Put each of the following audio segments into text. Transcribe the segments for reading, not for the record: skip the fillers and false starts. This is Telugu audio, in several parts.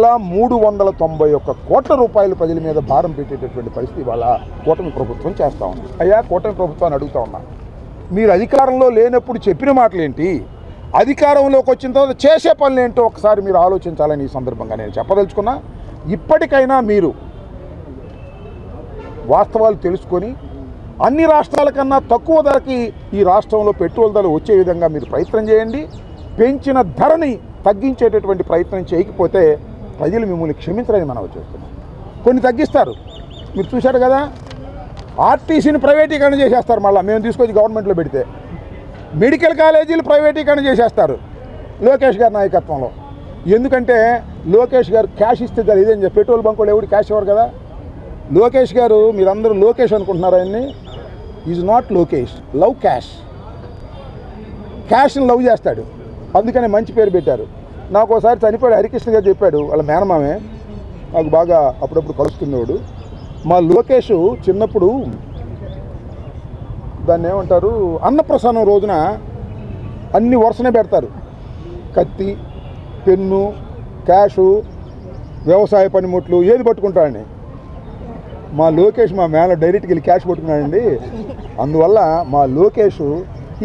1,391 కోట్ల రూపాయలు ప్రజల మీద భారం పెట్టేటటువంటి పరిస్థితి వాళ్ళ కూటమి ప్రభుత్వం చేస్తూ ఉంది. అయ్యా, కూటమి ప్రభుత్వాన్ని అడుగుతా ఉన్నా, మీరు అధికారంలో లేనప్పుడు చెప్పిన మాటలేంటి, అధికారంలోకి వచ్చిన తర్వాత చేసే పనులేంటో ఒకసారి మీరు ఆలోచించాలని ఈ సందర్భంగా నేను చెప్పదలుచుకున్నా. ఇప్పటికైనా మీరు వాస్తవాలు తెలుసుకొని అన్ని రాష్ట్రాల కన్నా తక్కువ ధరకి ఈ రాష్ట్రంలో పెట్రోల్ ధరలు వచ్చే విధంగా మీరు ప్రయత్నం చేయండి. పెంచిన ధరని తగ్గించేటటువంటి ప్రయత్నం చేయకపోతే ప్రజలు మిమ్మల్ని క్షమించరని మనం చేస్తున్నాం. కొన్ని తగ్గిస్తారు, మీరు చూశారు కదా, ఆర్టీసీని ప్రైవేటీకరణ చేసేస్తారు. మళ్ళీ మేము తీసుకొచ్చి గవర్నమెంట్లో పెడితే మెడికల్ కాలేజీలు ప్రైవేటీకరణ చేసేస్తారు లోకేష్ గారి నాయకత్వంలో. ఎందుకంటే లోకేష్ గారు క్యాష్ ఇస్తే కదా, ఇదేం పెట్రోల్ బంకులు ఎవరు క్యాష్ ఇవ్వరు కదా. లోకేష్ గారు, మీరందరూ లోకేష్ అనుకుంటున్నారు, ఆయన్ని is not Lokesh, love cash. క్యాష్ని లవ్ చేస్తాడు, అందుకని మంచి పేరు పెట్టారు. నాకు ఒకసారి చనిపోయాడు హరికృష్ణ గారు చెప్పాడు, వాళ్ళ మేనమామే, నాకు బాగా అప్పుడప్పుడు కలుస్తున్నవాడు. మా లోకేష్ చిన్నప్పుడు దాన్ని ఏమంటారు, అన్నప్రసాదం రోజున అన్ని వరుసనే పెడతారు, కత్తి, పెన్ను, క్యాషు, వ్యవసాయ పనిముట్లు, ఏది పట్టుకుంటాడని. మా లోకేష్ మా మేన డైరెక్ట్గా వెళ్ళి క్యాష్ పట్టుకున్నాడండి. అందువల్ల మా Lokesh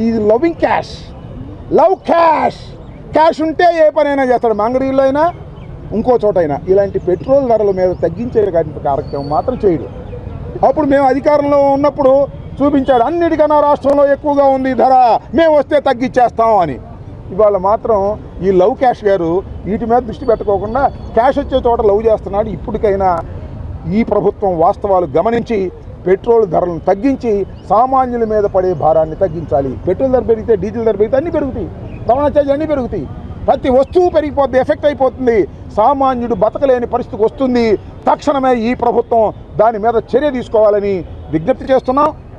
is loving cash, love cash. Cash ఉంటే ఏ పనైనా చేస్తాడు, మంగళగిరిలో అయినా ఇంకో చోట అయినా. ఇలాంటి పెట్రోల్ ధరల మీద తగ్గించే కార్యక్రమం మాత్రం చేయడు. అప్పుడు మేము అధికారంలో ఉన్నప్పుడు చూపించాడు, అన్నిటికన్నా రాష్ట్రంలో ఎక్కువగా ఉంది ధర, మేము వస్తే తగ్గించేస్తాం అని. ఇవాళ మాత్రం ఈ లవ్ క్యాష్ గారు వీటి మీద దృష్టి పెట్టుకోకుండా క్యాష్ వచ్చే చోట లవ్ చేస్తున్నాడు. ఇప్పటికైనా ఈ ప్రభుత్వం వాస్తవాలు గమనించి పెట్రోల్ ధరలను తగ్గించి సామాన్యుల మీద పడే భారాన్ని తగ్గించాలి. పెట్రోల్ ధర పెరిగితే డీజిల్ ధర పెరిగితే అన్నీ పెరుగుతాయి, రవాణా ఛార్జీలు అన్నీ పెరుగుతాయి, ప్రతి వస్తువు పెరిగిపోద్ది, ఎఫెక్ట్ అయిపోతుంది, సామాన్యుడు బతకలేని పరిస్థితికి వస్తుంది. తక్షణమే ఈ ప్రభుత్వం దాని మీద చర్య తీసుకోవాలని విజ్ఞప్తి చేస్తున్నాం.